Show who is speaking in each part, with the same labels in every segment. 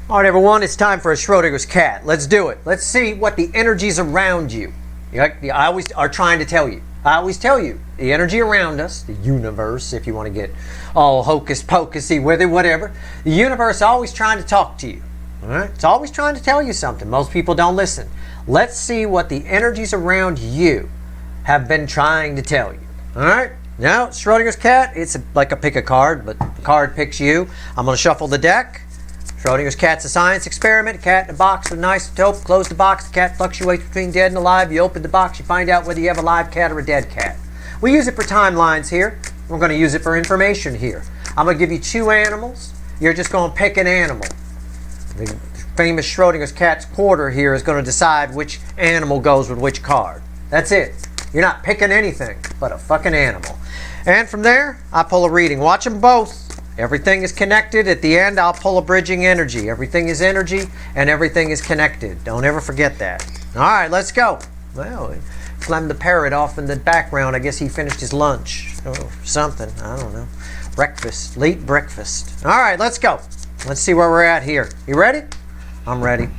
Speaker 1: All right, everyone, it's time for a Schrodinger's cat. Let's do it. Let's see what the energies around you. I always are trying to tell you. I always tell you, the energy around us, the universe, if you want to get all hocus pocusy with it, whatever. The universe is always trying to talk to you. All right? It's always trying to tell you something. Most people don't listen. Let's see what the energies around you have been trying to tell you. All right? Now, Schrodinger's cat, it's like a pick a card, but the card picks you. I'm going to shuffle the deck. Schrodinger's cat's a science experiment. Cat in a box with an isotope. Close the box. The cat fluctuates between dead and alive. You open the box. You find out whether you have a live cat or a dead cat. We use it for timelines here. We're going to use it for information here. I'm going to give you two animals. You're just going to pick an animal. The famous Schrodinger's cat's quarter here is going to decide which animal goes with which card. That's it. You're not picking anything but a fucking animal. And from there, I pull a reading. Watch them both. Everything is connected. At the end, I'll pull a bridging energy. Everything is energy, and everything is connected. Don't ever forget that. All right, let's go. Well, Clem the parrot off in the background. I guess he finished his lunch or something. I don't know. Breakfast. Late breakfast. All right, let's go. Let's see where we're at here. You ready? I'm ready.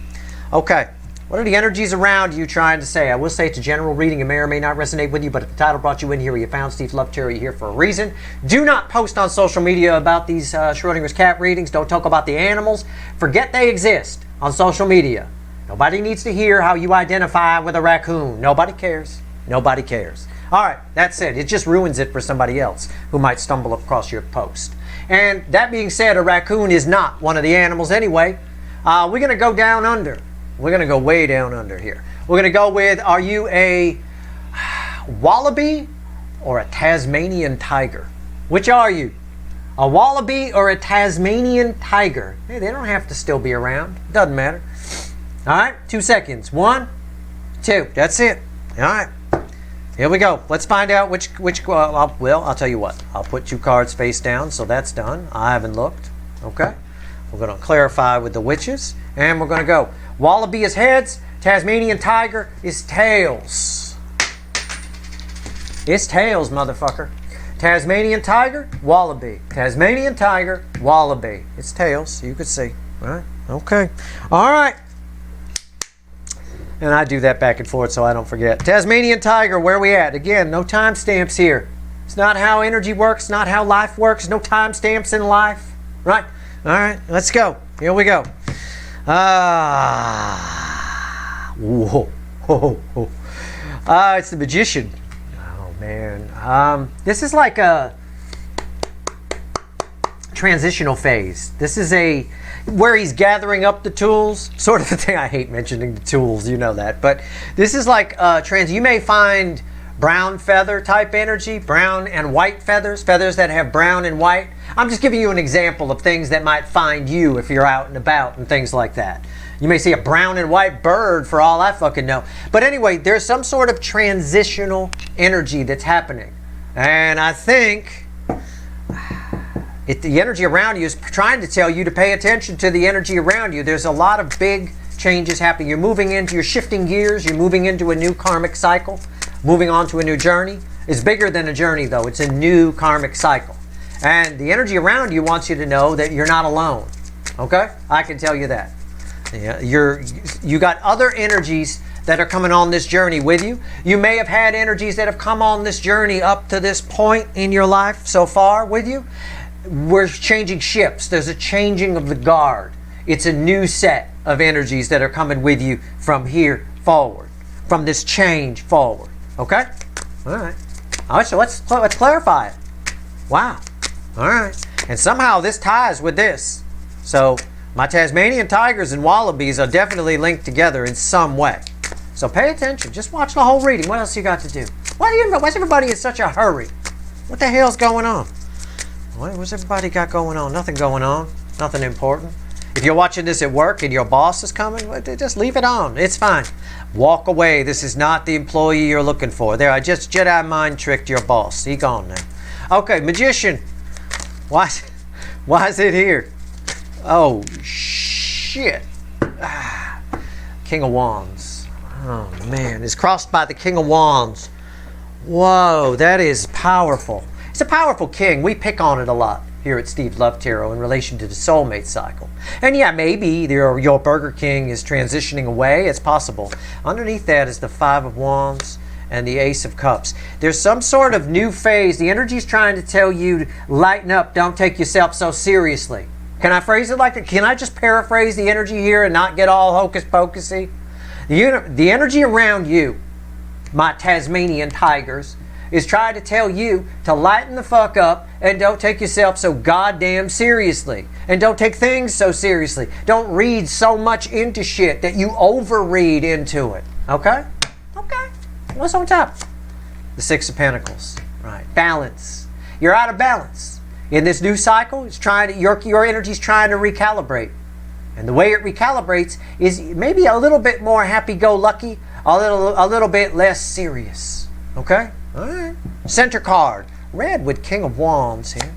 Speaker 1: Okay. What are the energies around you trying to say? I will say it's a general reading. It may or may not resonate with you, but if the title brought you in here, you found Steve Lovecherry, you're here for a reason. Do not post on social media about these Schrodinger's cat readings. Don't talk about the animals. Forget they exist on social media. Nobody needs to hear how you identify with a raccoon. Nobody cares. Nobody cares. All right, that's it. It just ruins it for somebody else who might stumble across your post. And that being said, a raccoon is not one of the animals anyway. We're going to go down under. We're going to go way down under here. We're going to go with, are you a wallaby or a Tasmanian tiger? Which are you? A wallaby or a Tasmanian tiger? Hey, they don't have to still be around. Doesn't matter. All right, 2 seconds. 1, 2. That's it. All right. Here we go. Let's find out which well, I'll tell you what. I'll put 2 cards face down, so that's done. I haven't looked. Okay. We're going to clarify with the witches, and we're going to go. Wallaby is heads. Tasmanian tiger is tails. It's tails, motherfucker. Tasmanian tiger, wallaby. Tasmanian tiger, wallaby. It's tails, you could see. All right? Okay. All right. And I do that back and forth so I don't forget. Tasmanian tiger, where we at? Again, no timestamps here. It's not how energy works, not how life works. No timestamps in life. Right? All right, let's go. Here we go. Whoa. It's the magician. Oh, man. This is like a transitional phase. This is where he's gathering up the tools, sort of a thing. I hate mentioning the tools, you know that. But this is like you may find brown feather type energy, brown and white feathers that have brown and white. I'm just giving you an example of things that might find you if you're out and about and things like that. You may see a brown and white bird for all I fucking know. But anyway, there's some sort of transitional energy that's happening. And I think the energy around you is trying to tell you to pay attention to the energy around you. There's a lot of big changes happening. You're shifting gears. You're moving into a new karmic cycle. Moving on to a new journey. It's bigger than a journey, though. It's a new karmic cycle. And the energy around you wants you to know that you're not alone. Okay? I can tell you that. Yeah, you got other energies that are coming on this journey with you. You may have had energies that have come on this journey up to this point in your life so far with you. We're changing ships. There's a changing of the guard. It's a new set of energies that are coming with you from here forward. From this change forward. Okay? All right. All right, so let's clarify it. Wow. All right. And somehow this ties with this. So my Tasmanian tigers and wallabies are definitely linked together in some way. So pay attention. Just watch the whole reading. What else you got to do? Why's everybody in such a hurry? What the hell's going on? What's everybody got going on? Nothing going on. Nothing important. If you're watching this at work and your boss is coming, just leave it on. It's fine. Walk away. This is not the employee you're looking for. There, I just Jedi mind tricked your boss. He gone now. Okay, magician. Why is it here? Oh, shit. King of Wands. Oh, man. It's crossed by the King of Wands. Whoa, that is powerful. It's a powerful king. We pick on it a lot. here at Steve Love Tarot in relation to the soulmate cycle. And yeah, maybe your Burger King is transitioning away. It's possible. Underneath that is the Five of Wands and the Ace of Cups. There's some sort of new phase. The energy is trying to tell you to lighten up. Don't take yourself so seriously. Can I phrase it like that? Can I just paraphrase the energy here and not get all hocus pocusy? The energy around you, my Tasmanian tigers, is trying to tell you to lighten the fuck up and don't take yourself so goddamn seriously. And don't take things so seriously. Don't read so much into shit that you overread into it. Okay? Okay. What's on top? The Six of Pentacles. Right. Balance. You're out of balance. In this new cycle, it's trying to, your energy's trying to recalibrate. And the way it recalibrates is maybe a little bit more happy-go-lucky, a little bit less serious. Okay? All right. Center card. Red with King of Wands here.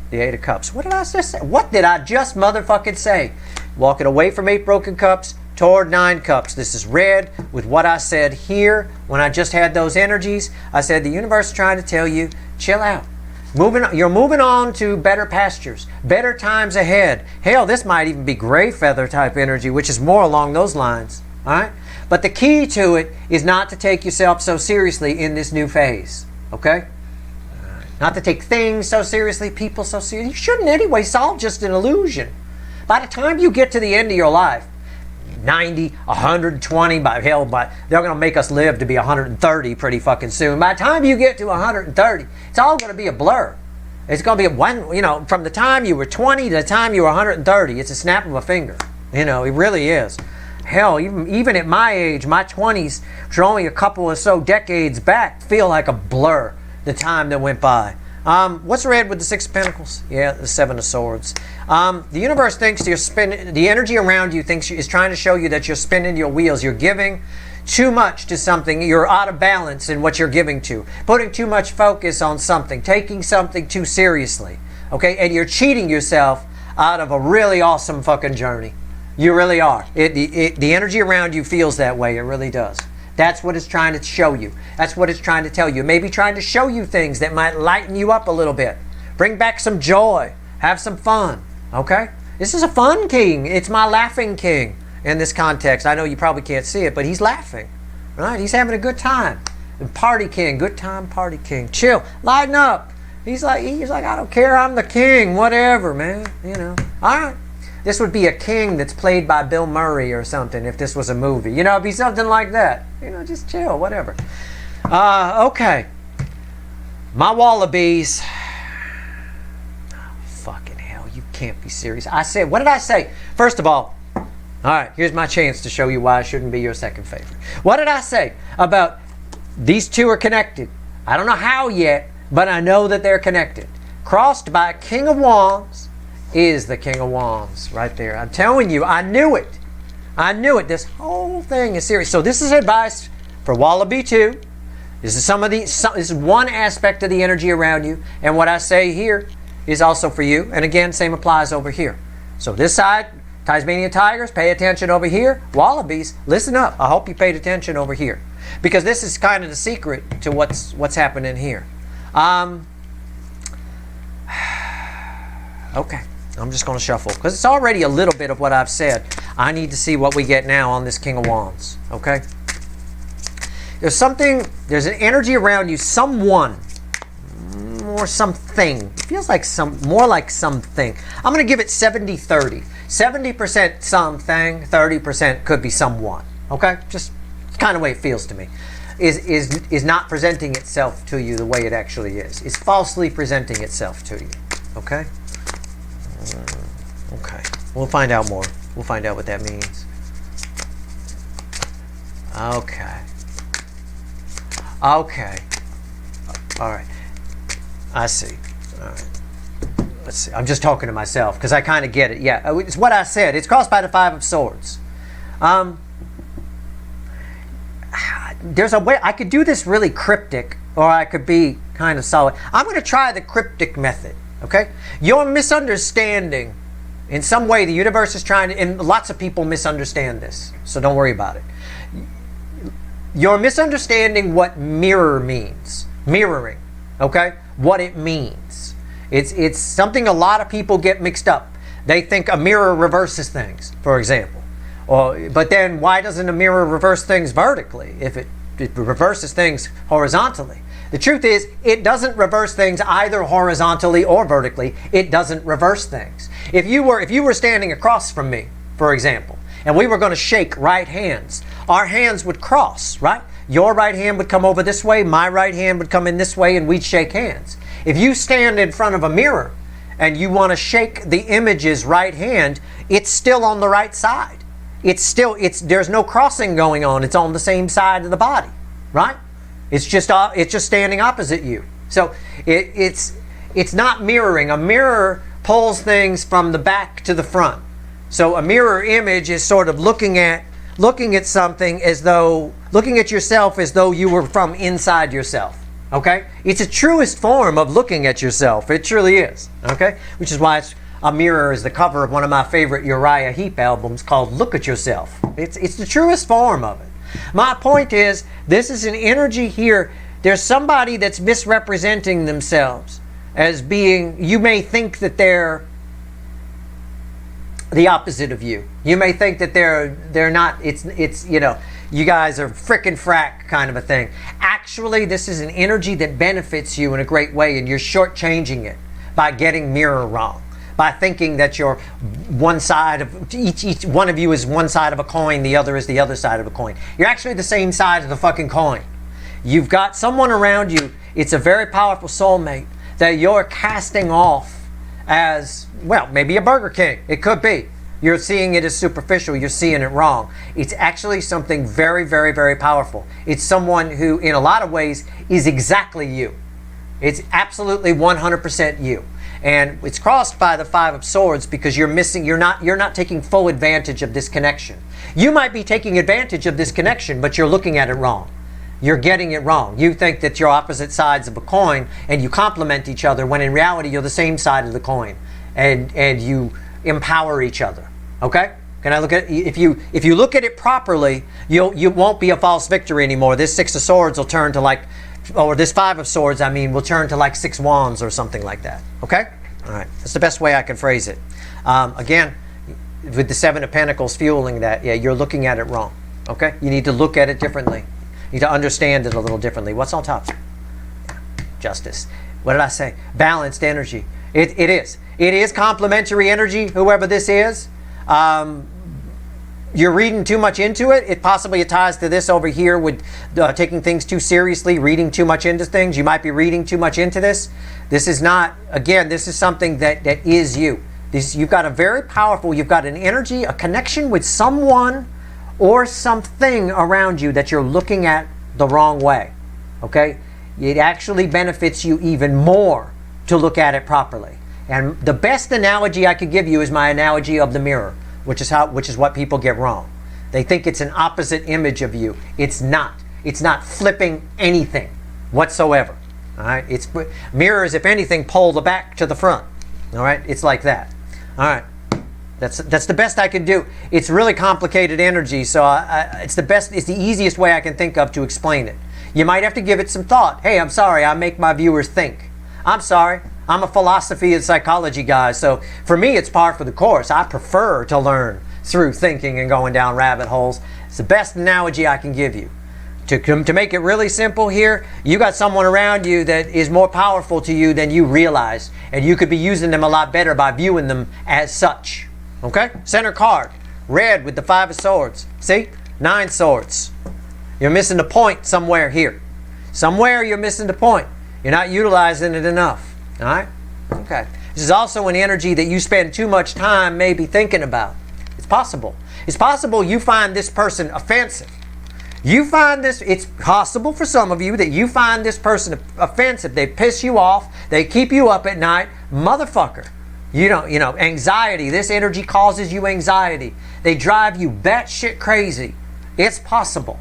Speaker 1: The Eight of Cups. What did I just say? What did I just motherfucking say? Walking away from 8 broken cups toward 9 cups. This is red with what I said here when I just had those energies. I said the universe is trying to tell you, chill out. You're moving on to better pastures, better times ahead. Hell, this might even be gray feather type energy, which is more along those lines. All right? But the key to it is not to take yourself so seriously in this new phase. Okay? Not to take things so seriously, people so seriously. You shouldn't anyway. It's all just an illusion. By the time you get to the end of your life, 90, 120, by hell, they're going to make us live to be 130 pretty fucking soon. By the time you get to 130, it's all going to be a blur. It's going to be from the time you were 20 to the time you were 130, it's a snap of a finger. It really is. Hell, even at my age, my 20s, which are only a couple or so decades back, feel like a blur, the time that went by. What's red with the Six of Pentacles? Yeah, the Seven of Swords. The universe thinks you're spinning, the energy around you is trying to show you that you're spinning your wheels. You're giving too much to something. You're out of balance in what you're giving to. Putting too much focus on something. Taking something too seriously. Okay? And you're cheating yourself out of a really awesome fucking journey. You really are. The energy around you feels that way. It really does. That's what it's trying to show you. That's what it's trying to tell you. Maybe trying to show you things that might lighten you up a little bit. Bring back some joy. Have some fun. Okay? This is a fun king. It's my laughing king in this context. I know you probably can't see it, but he's laughing. Right? He's having a good time. And party king. Good time party king. Chill. Lighten up. He's like, I don't care. I'm the king. Whatever, man. All right. This would be a king that's played by Bill Murray or something if this was a movie. It'd be something like that. Just chill, whatever. Okay. My wallabies. Oh, fucking hell, you can't be serious. What did I say? First of all right, here's my chance to show you why I shouldn't be your second favorite. What did I say about these two are connected? I don't know how yet, but I know that they're connected. Crossed by King of Wands is the King of Wands right there. I'm telling you, I knew it. This whole thing is serious. So this is advice for Wallaby 2. This is one aspect of the energy around you. And what I say here is also for you. And again, same applies over here. So this side, Tasmanian Tigers, pay attention over here. Wallabies, listen up. I hope you paid attention over here. Because this is kind of the secret to what's happening here. Okay. I'm just going to shuffle because it's already a little bit of what I've said. I need to see what we get now on this King of Wands. Okay? There's an energy around you, someone or something. It feels like more like something. I'm going to give it 70-30. 70% something, 30% could be someone. Okay? Just kind of the way it feels to me. Is not presenting itself to you the way it actually is. It's falsely presenting itself to you. Okay? Okay, we'll find out more. We'll find out what that means. Okay. All right. I see. All right. Let's see. I'm just talking to myself because I kind of get it. Yeah, it's what I said. It's crossed by the Five of Swords. There's a way I could do this really cryptic, or I could be kind of solid. I'm going to try the cryptic method. Okay? Your misunderstanding, in some way the universe is trying to, and lots of people misunderstand this, so don't worry about it. You're misunderstanding what mirror means. Mirroring. Okay? What it means. It's something a lot of people get mixed up. They think a mirror reverses things, for example. But then why doesn't a mirror reverse things vertically if it reverses things horizontally? The truth is, it doesn't reverse things either horizontally or vertically. It doesn't reverse things. If you were standing across from me, for example, and we were going to shake right hands, our hands would cross, right? Your right hand would come over this way, my right hand would come in this way, and we'd shake hands. If you stand in front of a mirror and you want to shake the image's right hand, it's still on the right side. There's no crossing going on. It's on the same side of the body, right? It's just standing opposite you. So it's not mirroring. A mirror pulls things from the back to the front. So a mirror image is sort of looking at something as though, looking at yourself as though you were from inside yourself. Okay? It's a truest form of looking at yourself. It truly is. Okay? Which is why a mirror is the cover of one of my favorite Uriah Heep albums called Look at Yourself. It's the truest form of it. My point is, this is an energy here. There's somebody that's misrepresenting themselves as being, you may think that they're the opposite of you. You may think that they're not, it's you know, you guys are frickin' frack kind of a thing. Actually, this is an energy that benefits you in a great way, and you're shortchanging it by getting mirror wrong. By thinking that you're one side of, each one of you is one side of a coin, the other is the other side of a coin. You're actually the same side of the fucking coin. You've got someone around you, it's a very powerful soulmate that you're casting off as, well, maybe a Burger King. It could be. You're seeing it as superficial. You're seeing it wrong. It's actually something very, very, very powerful. It's someone who, in a lot of ways, is exactly you. It's absolutely 100% you. And it's crossed by the Five of Swords because you're not taking full advantage of this connection. You might be taking advantage of this connection, but you're looking at it wrong. You're getting it wrong. You think that you're opposite sides of a coin and you complement each other, when in reality you're the same side of the coin, and you empower each other. Okay? Can I look at it? If you look at it properly, you won't be a false victory anymore. This Six of Swords will turn to like, or this Five of Swords, I mean, will turn to like six wands or something like that. Okay? All right. That's the best way I can phrase it. Again, with the Seven of Pentacles fueling that, yeah, you're looking at it wrong. Okay? You need to look at it differently. You need to understand it a little differently. What's on top? Justice. What did I say? Balanced energy. It is. It is complementary energy, whoever this is. You're reading too much into it. It possibly ties to this over here with taking things too seriously, reading too much into things. You might be reading too much into this. This is not, again, this is something that is you. You've got a very powerful, you've got an energy, a connection with someone or something around you that you're looking at the wrong way. Okay? It actually benefits you even more to look at it properly. And the best analogy I could give you is my analogy of the mirror, which is what people get wrong. They think it's an opposite image of you. It's not. It's not flipping anything whatsoever. All right? It's mirrors, if anything, pull the back to the front. All right? It's like that. All right. That's the best I can do. It's really complicated energy, so it's the easiest way I can think of to explain it. You might have to give it some thought. Hey, I'm sorry, I make my viewers think. I'm sorry. I'm a philosophy and psychology guy, so for me it's par for the course. I prefer to learn through thinking and going down rabbit holes. It's the best analogy I can give you. To make it really simple here, you got someone around you that is more powerful to you than you realize, and you could be using them a lot better by viewing them as such. Okay? Center card, red with the Five of Swords. See? 9 swords. You're missing the point somewhere here. Somewhere you're missing the point. You're not utilizing it enough. All right? Okay. This is also an energy that you spend too much time maybe thinking about. It's possible. It's possible you find this person offensive. It's possible for some of you that you find this person offensive. They piss you off. They keep you up at night. Motherfucker. Anxiety. This energy causes you anxiety. They drive you batshit crazy. It's possible.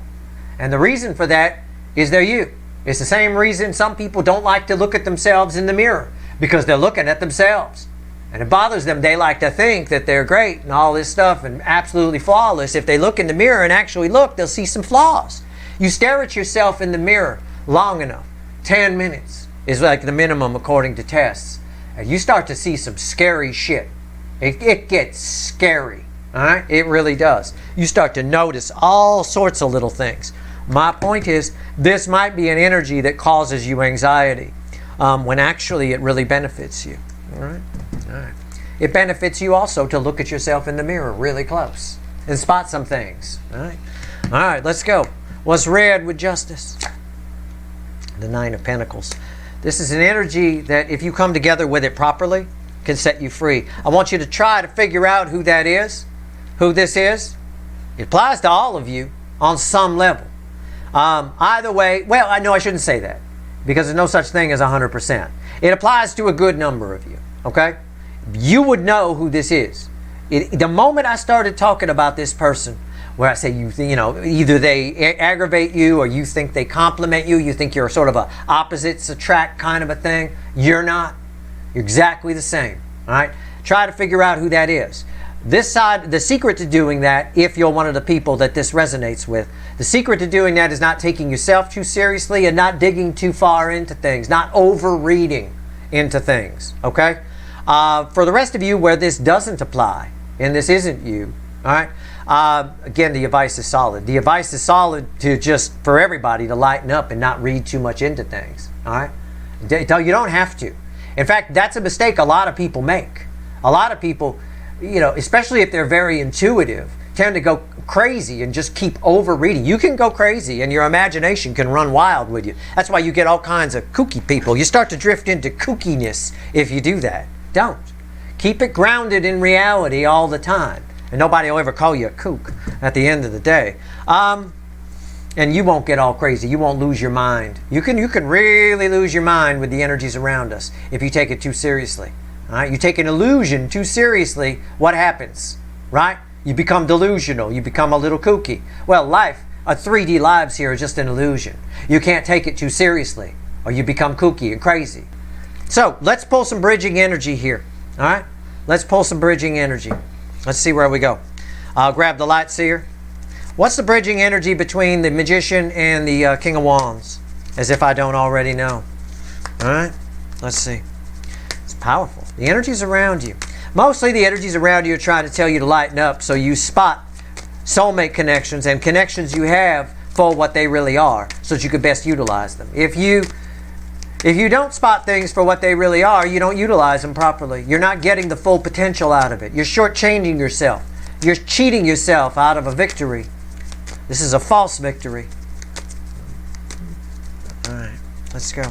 Speaker 1: And the reason for that is they're you. It's the same reason some people don't like to look at themselves in the mirror, because they're looking at themselves. And it bothers them. They like to think that they're great and all this stuff and absolutely flawless. If they look in the mirror and actually look, they'll see some flaws. You stare at yourself in the mirror long enough. 10 minutes is like the minimum according to tests. and you start to see some scary shit. It gets scary. All right? It really does. You start to notice all sorts of little things. My point is, this might be an energy that causes you anxiety, when actually it really benefits you. All right? All right. It benefits you also to look at yourself in the mirror really close and spot some things. All right? All right, let's go. What's red with justice? The Nine of Pentacles. This is an energy that, if you come together with it properly, can set you free. I want you to try to figure out who that is, who this is. It applies to all of you on some level. Either way, well, I know I shouldn't say that, because there's no such thing as 100%. It applies to a good number of you, okay? You would know who this is. The moment I started talking about this person, where I say you know, either they aggravate you or you think they compliment you, you think you're sort of a opposites attract kind of a thing. You're not. You're exactly the same. All right? Try to figure out who that is. This side, the secret to doing that, if you're one of the people that this resonates with, the secret to doing that is not taking yourself too seriously and not digging too far into things, not over-reading into things, okay? For the rest of you where this doesn't apply, and this isn't you, all right? Again, the advice is solid. The advice is solid to just, for everybody, to lighten up and not read too much into things, all right? You don't have to. In fact, that's a mistake a lot of people make. A lot of people, you know, especially if they're very intuitive, tend to go crazy and just keep over-reading. You can go crazy and your imagination can run wild with you. That's why you get all kinds of kooky people. You start to drift into kookiness if you do that. Don't. Keep it grounded in reality all the time. And nobody will ever call you a kook at the end of the day. And you won't get all crazy. You won't lose your mind. You can really lose your mind with the energies around us if you take it too seriously. All right? You take an illusion too seriously, what happens? Right? You become delusional. You become a little kooky. Well, life, a 3D lives here is just an illusion. You can't take it too seriously or you become kooky and crazy. So let's pull some bridging energy here. All right? Let's pull some bridging energy. Let's see where we go. I'll grab the light seer. What's the bridging energy between the Magician and the King of Wands? As if I don't already know. All right? Let's see. It's powerful. The energies around you. Mostly the energies around you are trying to tell you to lighten up so you spot soulmate connections and connections you have for what they really are so that you can best utilize them. If you don't spot things for what they really are, you don't utilize them properly. You're not getting the full potential out of it. You're shortchanging yourself. You're cheating yourself out of a victory. This is a false victory. All right, let's go.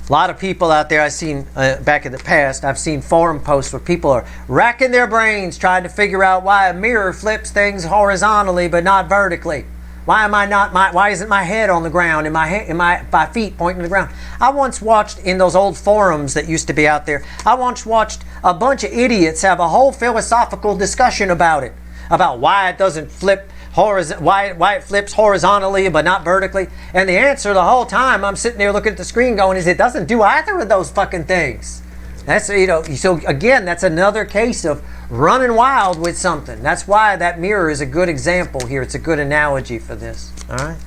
Speaker 1: A lot of people out there I've seen back in the past, I've seen forum posts where people are racking their brains trying to figure out why a mirror flips things horizontally but not vertically. Why isn't my head on the ground and my feet pointing to the ground? I once watched in those old forums that used to be out there, I once watched a bunch of idiots have a whole philosophical discussion about it, about why it doesn't flip why it flips horizontally but not vertically. And the answer the whole time I'm sitting there looking at the screen going is it doesn't do either of those fucking things. That's, you know, so again, that's another case of running wild with something. That's why that mirror is a good example here. It's a good analogy for this. All right?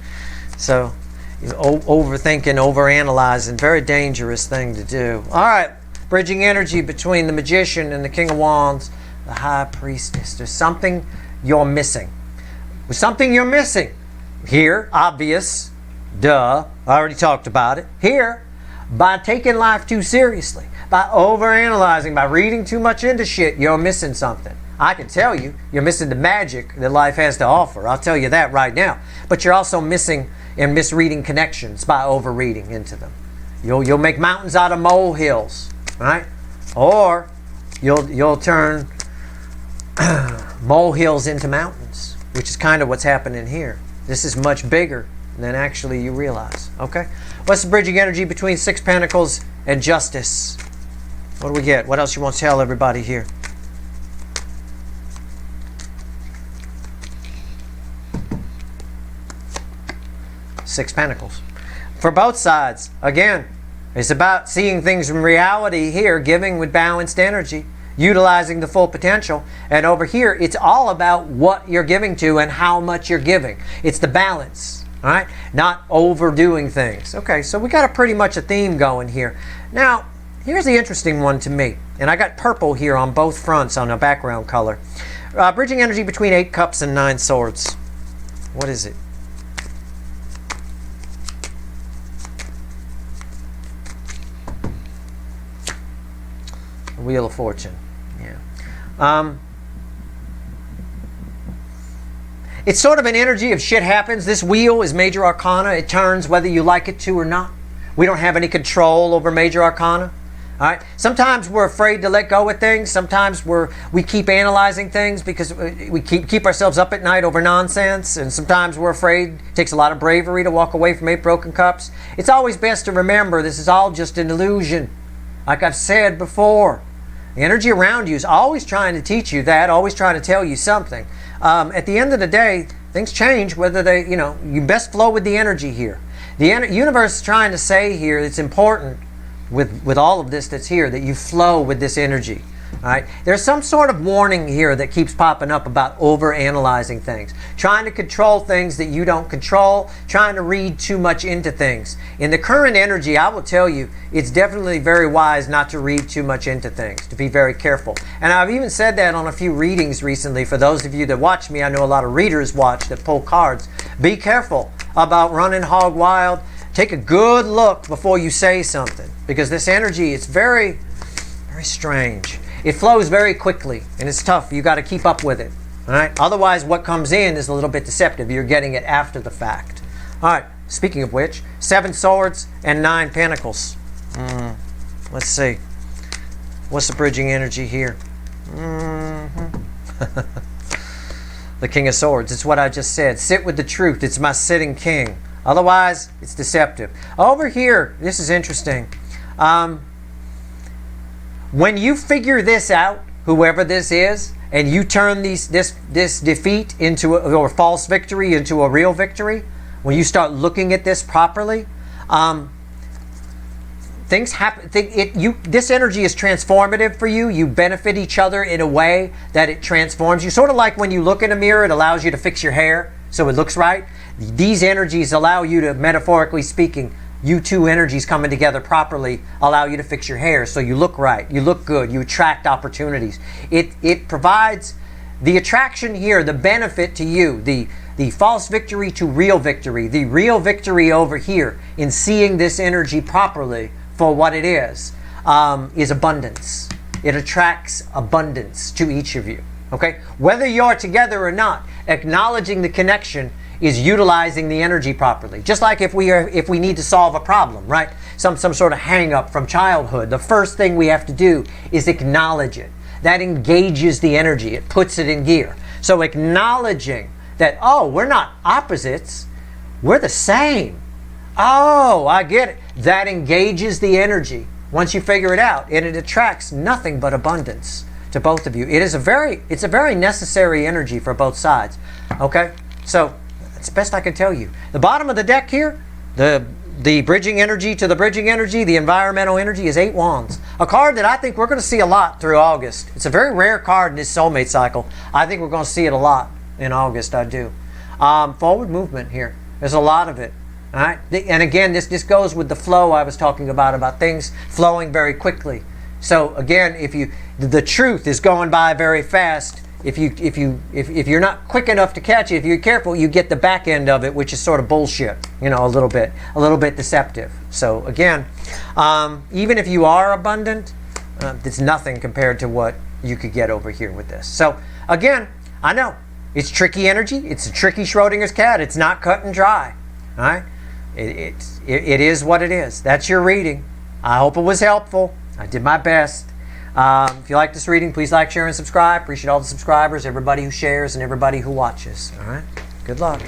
Speaker 1: So, you know, overthinking, overanalyzing, very dangerous thing to do. All right, bridging energy between the Magician and the King of Wands, the High Priestess. There's something you're missing. There's something you're missing. Here, obvious, duh, I already talked about it. Here, by taking life too seriously, by overanalyzing, by reading too much into shit, you're missing something. I can tell you, you're missing the magic that life has to offer. I'll tell you that right now. But you're also missing and misreading connections by overreading into them. You'll make mountains out of molehills, right? Or you'll turn molehills into mountains, which is kind of what's happening here. This is much bigger than actually you realize. Okay? What's the bridging energy between Six Pentacles and Justice? What do we get? What else you want to tell everybody here? Six Pentacles. For both sides, again, it's about seeing things in reality here, giving with balanced energy, utilizing the full potential. And over here, it's all about what you're giving to and how much you're giving. It's the balance. All right, not overdoing things. Okay, so we got pretty much a theme going here. Now, here's the interesting one to me, and I got purple here on both fronts on a background color. Bridging energy between 8 cups and 9 swords. What is it? Wheel of Fortune. Yeah. It's sort of an energy of shit happens. This wheel is major arcana. It turns whether you like it to or not. We don't have any control over major arcana. All right. Sometimes we're afraid to let go of things. Sometimes we keep analyzing things because we keep ourselves up at night over nonsense. And sometimes we're afraid. It takes a lot of bravery to walk away from 8 broken cups. It's always best to remember this is all just an illusion. Like I've said before, the energy around you is always trying to teach you that, always trying to tell you something. At the end of the day, things change whether they, you best flow with the energy here. The universe is trying to say here it's important with all of this that's here that you flow with this energy. All right? There's some sort of warning here that keeps popping up about over-analyzing things. Trying to control things that you don't control. Trying to read too much into things. In the current energy, I will tell you, it's definitely very wise not to read too much into things. To be very careful. And I've even said that on a few readings recently. For those of you that watch me, I know a lot of readers watch that pull cards. Be careful about running hog wild. Take a good look before you say something. Because this energy is very, very strange. It flows very quickly, and it's tough. You got to keep up with it. All right. Otherwise, what comes in is a little bit deceptive. You're getting it after the fact. All right. Speaking of which, 7 swords and 9 pentacles. Let's see. What's the bridging energy here? The King of Swords. It's what I just said. Sit with the truth. It's my sitting king. Otherwise, it's deceptive. Over here, this is interesting. When you figure this out, whoever this is, and you turn this defeat into or false victory into a real victory, when you start looking at this properly, things happen. This energy is transformative for you. You benefit each other in a way that it transforms you. Sort of like when you look in a mirror, it allows you to fix your hair so it looks right. These energies allow you to, metaphorically speaking, you two energies coming together properly allow you to fix your hair so you look right, you look good, you attract opportunities. It provides the attraction here, the benefit to you, the false victory to real victory, the real victory over here in seeing this energy properly for what it is abundance. It attracts abundance to each of you. Okay? Whether you're together or not, acknowledging the connection is utilizing the energy properly. Just like if we need to solve a problem, right? Some sort of hang up from childhood. The first thing we have to do is acknowledge it. That engages the energy. It puts it in gear. So acknowledging that, oh, we're not opposites. We're the same. Oh, I get it. That engages the energy. Once you figure it out, and it attracts nothing but abundance to both of you. It's a very necessary energy for both sides. Okay? So it's the best I can tell you. The bottom of the deck here, the bridging energy to the bridging energy, the environmental energy is 8 wands. A card that I think we're going to see a lot through August. It's a very rare card in this soulmate cycle. I think we're going to see it a lot in August. I do. Forward movement here. There's a lot of it. All right? And again, this goes with the flow I was talking about things flowing very quickly. So again, the truth is going by very fast. If you're not quick enough to catch it, if you're careful, you get the back end of it, which is sort of bullshit, a little bit deceptive. So again, even if you are abundant, it's nothing compared to what you could get over here with this. So again, I know it's tricky energy. It's a tricky Schrodinger's cat. It's not cut and dry. All right, it is what it is. That's your reading. I hope it was helpful. I did my best. If you like this reading, please like, share, and subscribe. Appreciate all the subscribers, everybody who shares, and everybody who watches. All right? Good luck.